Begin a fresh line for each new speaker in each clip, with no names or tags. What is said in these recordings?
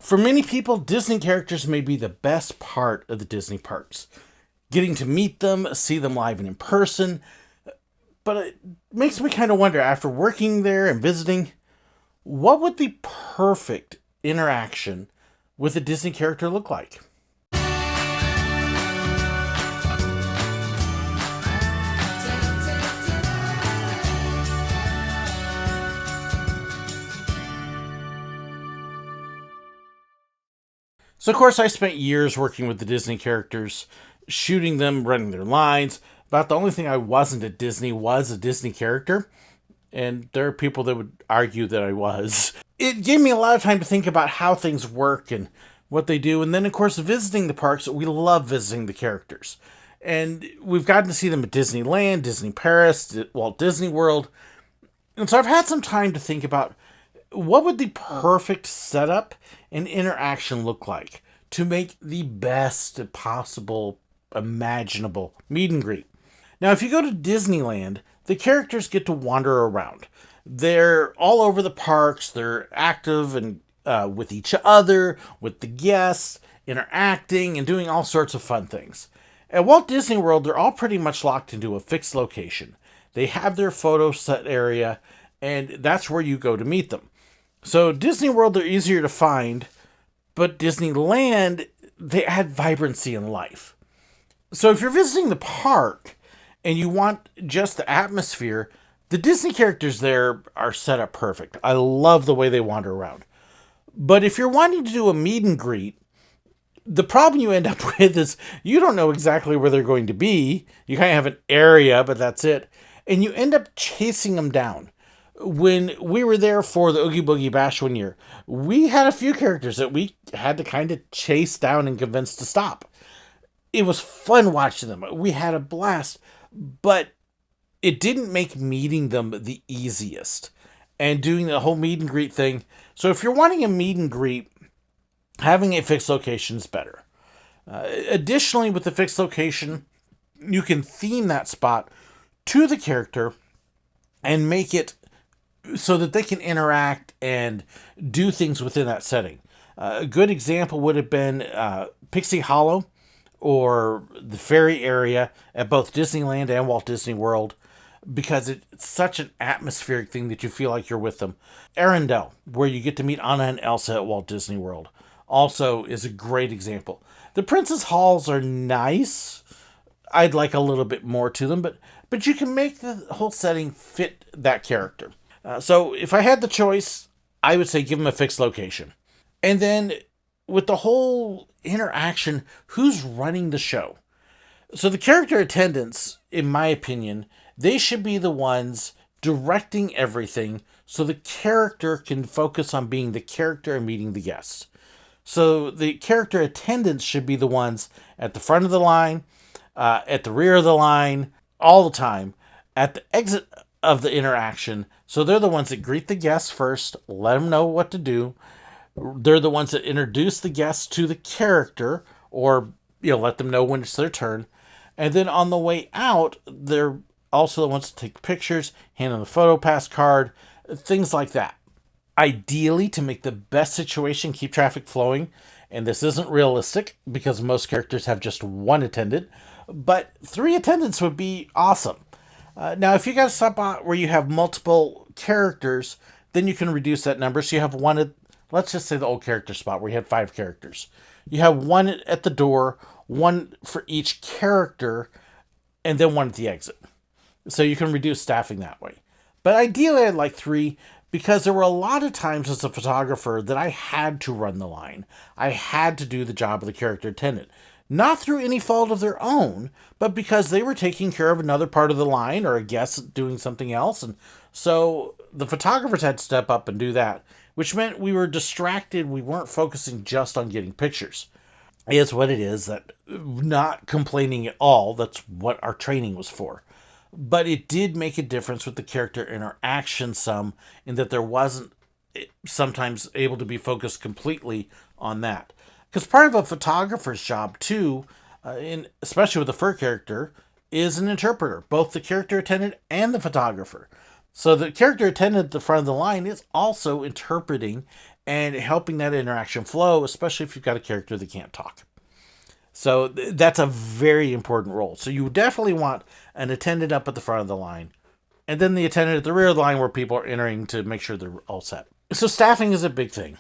For many people, Disney characters may be the best part of the Disney parks. Getting to meet them, see them live and in person, but it makes me kind of wonder, after working there and visiting, what would the perfect interaction with a Disney character look like? So, of course, I spent years working with the Disney characters, shooting them, running their lines. About the only thing I wasn't at Disney was a Disney character, and there are people that would argue that I was. It gave me a lot of time to think about how things work and what they do, and then, of course, visiting the parks. We love visiting the characters. And we've gotten to see them at Disneyland, Disney Paris, Walt Disney World. And so I've had some time to think about what would the perfect setup and interaction look like to make the best possible imaginable meet and greet. Now, if you go to Disneyland, the characters get to wander around. They're all over the parks. They're active and with each other, with the guests, interacting and doing all sorts of fun things. At Walt Disney World, they're all pretty much locked into a fixed location. They have their photo set area, and that's where you go to meet them. So Disney World, they're easier to find, but Disneyland, they add vibrancy and life. So if you're visiting the park and you want just the atmosphere, the Disney characters there are set up perfect. I love the way they wander around. But if you're wanting to do a meet and greet, the problem you end up with is you don't know exactly where they're going to be. You kind of have an area, but that's it. And you end up chasing them down. When we were there for the Oogie Boogie Bash one year, we had a few characters that we had to kind of chase down and convince to stop. It was fun watching them. We had a blast, but it didn't make meeting them the easiest and doing the whole meet and greet thing. So if you're wanting a meet and greet, having a fixed location is better. Additionally, with the fixed location, you can theme that spot to the character and make it so that they can interact and do things within that setting. A good example would have been Pixie Hollow or the ferry area at both Disneyland and Walt Disney World, because it's such an atmospheric thing that you feel like you're with them. Arendelle, where you get to meet Anna and Elsa at Walt Disney World, also is a great example. The Princess Halls are nice. I'd like a little bit more to them, but you can make the whole setting fit that character. So if I had the choice, I would say give them a fixed location. And then with the whole interaction, who's running the show? So the character attendants, in my opinion, they should be the ones directing everything so the character can focus on being the character and meeting the guests. So the character attendants should be the ones at the front of the line, at the rear of the line, all the time, at the exit of the interaction. So they're the ones that greet the guests first, let them know what to do. They're the ones that introduce the guests to the character, or let them know when it's their turn. And then on the way out, they're also the ones to take pictures, hand them the Photopass card, things like that. Ideally, to make the best situation keep traffic flowing, and this isn't realistic because most characters have just one attendant, but 3 attendants would be awesome. Now, if you got a spot where you have multiple characters, then you can reduce that number. So you have one at, let's just say the old character spot where you had 5 characters. You have one at the door, one for each character, and then one at the exit. So you can reduce staffing that way. But ideally, I'd like 3, because there were a lot of times as a photographer that I had to run the line. I had to do the job of the character attendant. Not through any fault of their own, but because they were taking care of another part of the line or a guest doing something else. And so the photographers had to step up and do that, which meant we were distracted. We weren't focusing just on getting pictures. It's what it is, that not complaining at all. That's what our training was for. But it did make a difference with the character interaction some, in that there wasn't sometimes able to be focused completely on that. Because part of a photographer's job, too, especially with the fur character, is an interpreter, both the character attendant and the photographer. So the character attendant at the front of the line is also interpreting and helping that interaction flow, especially if you've got a character that can't talk. So that's a very important role. So you definitely want an attendant up at the front of the line, and then the attendant at the rear of the line where people are entering to make sure they're all set. So staffing is a big thing.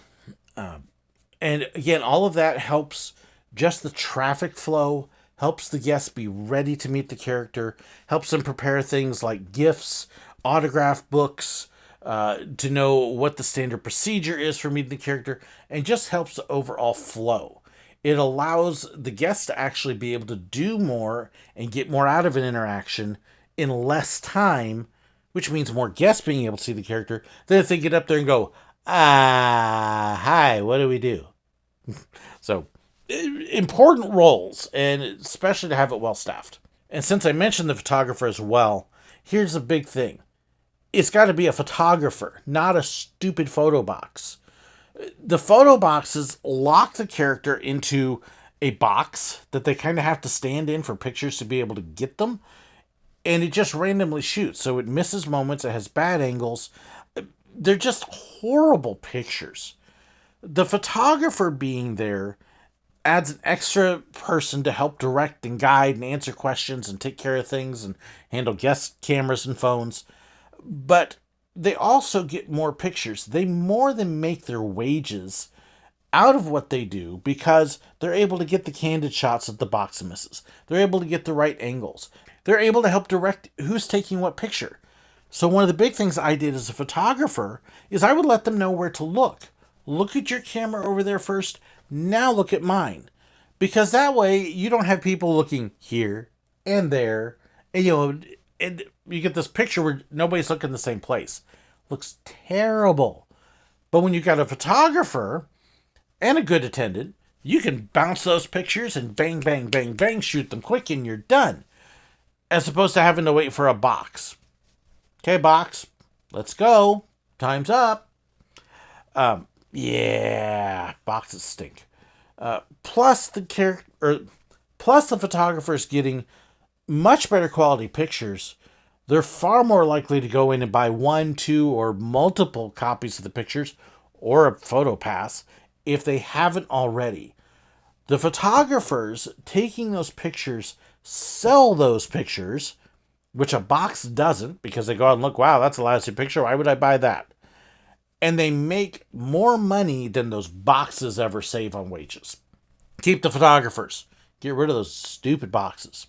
And again, all of that helps just the traffic flow, helps the guests be ready to meet the character, helps them prepare things like gifts, autograph books, to know what the standard procedure is for meeting the character, and just helps the overall flow. It allows the guests to actually be able to do more and get more out of an interaction in less time, which means more guests being able to see the character than if they get up there and go, hi, what do we do? So, important roles, and especially to have it well staffed. And since I mentioned the photographer as well, here's a big thing. It's got to be a photographer, not a stupid photo box. The photo boxes lock the character into a box that they kind of have to stand in for pictures to be able to get them, and it just randomly shoots, so it misses moments, it has bad angles. They're just horrible pictures. The photographer being there adds an extra person to help direct and guide and answer questions and take care of things and handle guest cameras and phones. But they also get more pictures. They more than make their wages out of what they do because they're able to get the candid shots that the box misses. They're able to get the right angles. They're able to help direct who's taking what picture. So one of the big things I did as a photographer is I would let them know where to look. Look at your camera over there first. Now look at mine. Because that way you don't have people looking here and there. And, and you get this picture where nobody's looking the same place. Looks terrible. But when you got a photographer and a good attendant, you can bounce those pictures and bang, bang, bang, bang, shoot them quick and you're done. As opposed to having to wait for a box. Okay, box, let's go. Time's up. Yeah, boxes stink. Plus the photographer's getting much better quality pictures. They're far more likely to go in and buy 1, 2, or multiple copies of the pictures or a Photopass if they haven't already. The photographers taking those pictures sell those pictures, which a box doesn't, because they go out and look, wow, that's a lousy picture. Why would I buy that? And they make more money than those boxes ever save on wages. Keep the photographers. Get rid of those stupid boxes.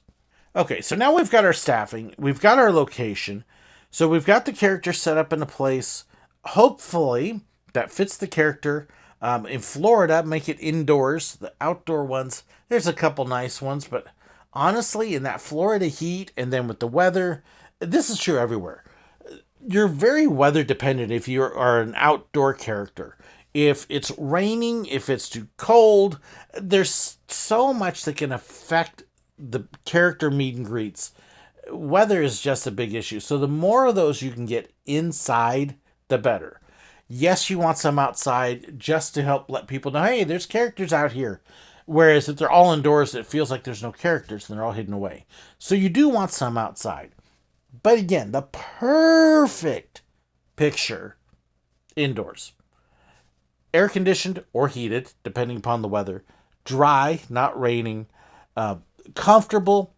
Okay, so now we've got our staffing. We've got our location. So we've got the character set up in a place, hopefully, that fits the character. In Florida, make it indoors. The outdoor ones, there's a couple nice ones, but honestly, in that Florida heat and then with the weather, this is true everywhere. You're very weather dependent if you are an outdoor character. If it's raining, if it's too cold, there's so much that can affect the character meet and greets. Weather is just a big issue. So the more of those you can get inside, the better. Yes, you want some outside just to help let people know, hey, there's characters out here. Whereas if they're all indoors, it feels like there's no characters and they're all hidden away. So you do want some outside. But again, the perfect picture indoors. Air conditioned or heated, depending upon the weather. Dry, not raining. Comfortable.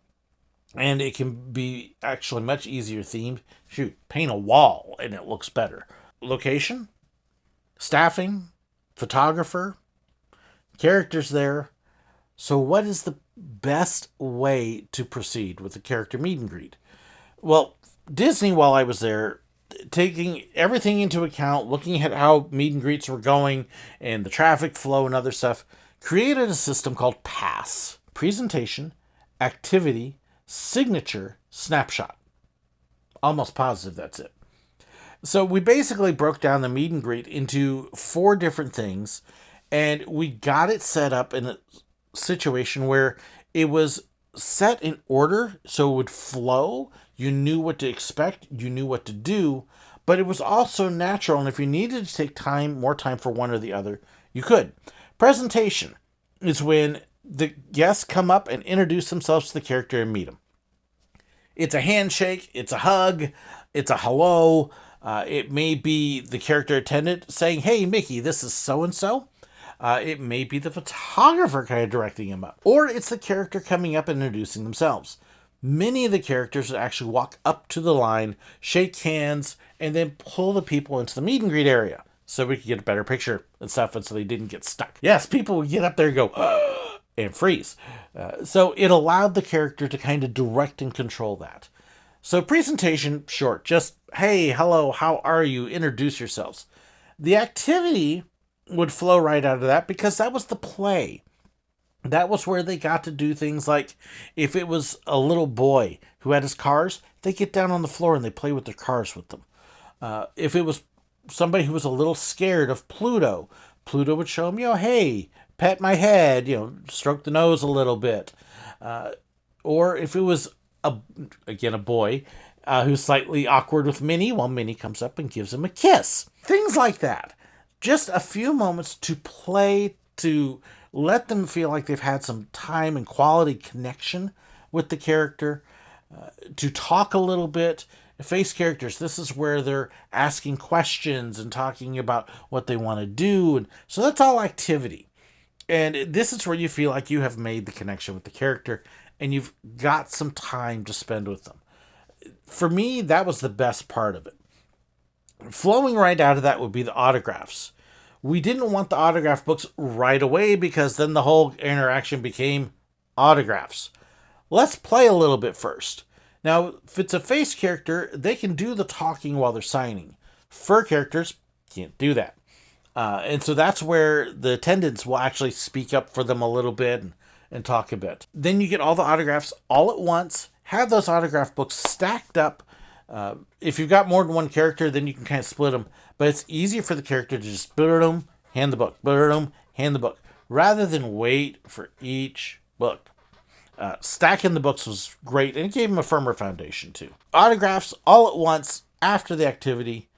And it can be actually much easier themed. Shoot, paint a wall and it looks better. Location, staffing, photographer, characters there. So what is the best way to proceed with the character meet and greet? Well, Disney, while I was there, taking everything into account, looking at how meet and greets were going and the traffic flow and other stuff, created a system called PASS. Presentation, Activity, Signature, Snapshot. Almost positive that's it. So we basically broke down the meet and greet into 4 different things, and we got it set up in a situation where it was set in order so it would flow. You knew what to expect, you knew what to do, but it was also natural, and if you needed to take more time for one or the other, you could. Presentation is when the guests come up and introduce themselves to the character and meet them. It's a handshake, it's a hug, it's a hello. It may be the character attendant saying, "Hey, Mickey, this is so-and-so." It may be the photographer kind of directing him up. Or it's the character coming up and introducing themselves. Many of the characters actually walk up to the line, shake hands, and then pull the people into the meet and greet area so we could get a better picture and stuff, and so they didn't get stuck. Yes, people would get up there and go, and freeze. So it allowed the character to kind of direct and control that. So presentation, short, just, hey, hello, how are you? Introduce yourselves. The activity would flow right out of that because that was the play. That was where they got to do things like, if it was a little boy who had his cars, they get down on the floor and they play with their cars with them. If it was somebody who was a little scared of Pluto, Pluto would show him, hey, pet my head, stroke the nose a little bit. Or if it was, a boy who's slightly awkward with Minnie, well, Minnie comes up and gives him a kiss. Things like that. Just a few moments to play, to let them feel like they've had some time and quality connection with the character, to talk a little bit. Face characters, this is where they're asking questions and talking about what they want to do. And so that's all activity. And this is where you feel like you have made the connection with the character and you've got some time to spend with them. For me, that was the best part of it. Flowing right out of that would be the autographs. We didn't want the autograph books right away because then the whole interaction became autographs. Let's play a little bit first. Now, if it's a face character, they can do the talking while they're signing. Fur characters can't do that. And so that's where the attendants will actually speak up for them a little bit and talk a bit. Then you get all the autographs all at once. Have those autograph books stacked up. If you've got more than one character, then you can kind of split them. But it's easier for the character to just boom, hand the book, boom, hand the book, rather than wait for each book. Stacking the books was great, and it gave him a firmer foundation too. Autographs all at once after the activity,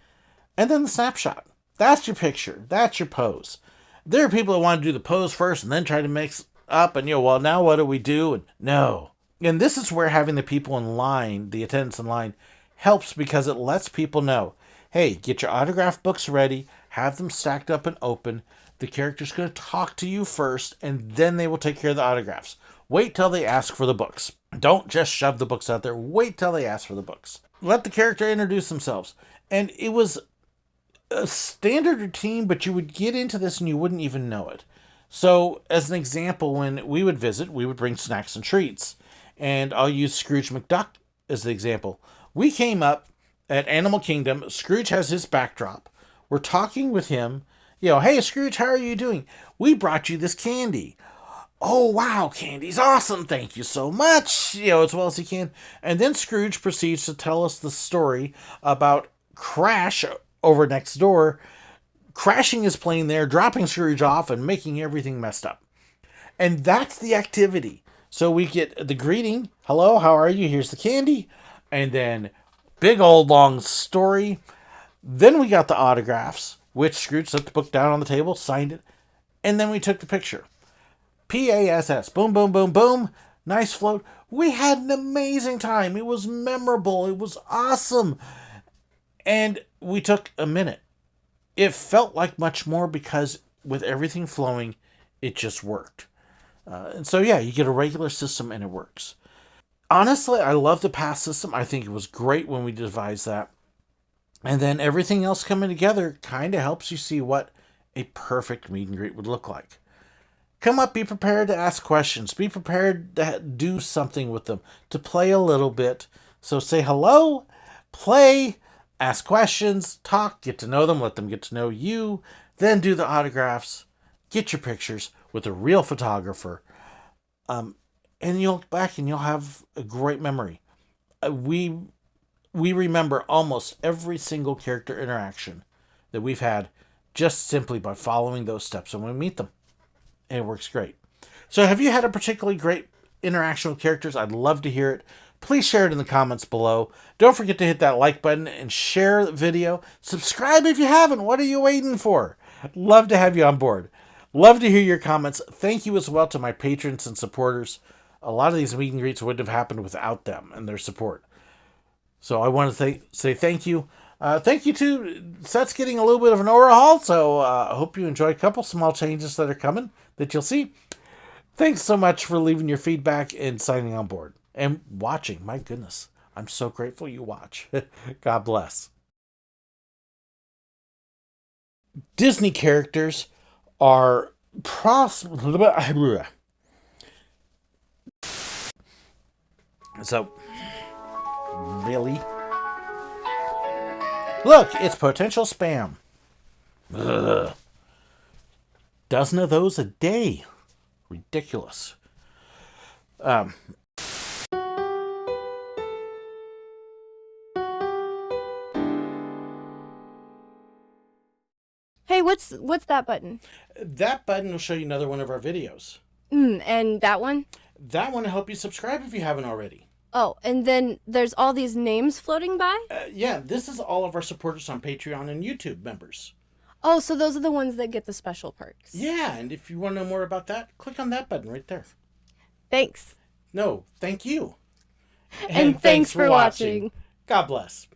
and then the snapshot. That's your picture. That's your pose. There are people that want to do the pose first and then try to mix up and, well, now what do we do? And no. And this is where having the people in line, the attendants in line, helps because it lets people know, hey, get your autograph books ready, have them stacked up and open. The character's going to talk to you first, and then they will take care of the autographs. Wait till they ask for the books. Don't just shove the books out there. Wait till they ask for the books. Let the character introduce themselves. And it was a standard routine, but you would get into this and you wouldn't even know it. So, as an example, when we would visit, we would bring snacks and treats. And I'll use Scrooge McDuck as the example. We came up at Animal Kingdom. Scrooge has his backdrop. We're talking with him. Hey, Scrooge, how are you doing? We brought you this candy. Oh, wow, candy's awesome. Thank you so much. As well as he can. And then Scrooge proceeds to tell us the story about Crash over next door, crashing his plane there, dropping Scrooge off, and making everything messed up. And that's the activity. So we get the greeting. Hello, how are you? Here's the candy. And then big old long story. Then we got the autographs, which Scrooge set the book down on the table, signed it, and then we took the picture. PASS. Boom, boom, boom, boom. Nice float. We had an amazing time. It was memorable. It was awesome. And we took a minute. It felt like much more because with everything flowing, it just worked. And so, you get a regular system and it works. Honestly, I love the pass system. I think it was great when we devised that. And then everything else coming together kind of helps you see what a perfect meet and greet would look like. Come up, be prepared to ask questions. Be prepared to do something with them, to play a little bit. So say hello, play, ask questions, talk, get to know them, let them get to know you, then do the autographs, get your pictures with a real photographer, and you'll look back and you'll have a great memory. We remember almost every single character interaction that we've had just simply by following those steps when we meet them. And it works great. So have you had a particularly great interaction with characters? I'd love to hear it. Please share it in the comments below. Don't forget to hit that like button and share the video. Subscribe if you haven't. What are you waiting for? Love to have you on board. Love to hear your comments. Thank you as well to my patrons and supporters. A lot of these meet and greets wouldn't have happened without them and their support. So I want to say thank you. Thank you to Set's getting a little bit of an overhaul, so I hope you enjoy a couple small changes that are coming that you'll see. Thanks so much for leaving your feedback and signing on board and watching. My goodness, I'm so grateful you watch. God bless. Disney characters are so really. Look, it's potential spam. Ugh. Dozen of those a day. Ridiculous.
Hey, what's that button?
That button will show you another one of our videos.
And that one?
That one will help you subscribe if you haven't already.
Oh, and then there's all these names floating by?
Yeah, this is all of our supporters on Patreon and YouTube members.
Oh, so those are the ones that get the special perks.
Yeah, and if you want to know more about that, click on that button right there.
Thanks.
No, thank you.
And thanks for watching.
God bless.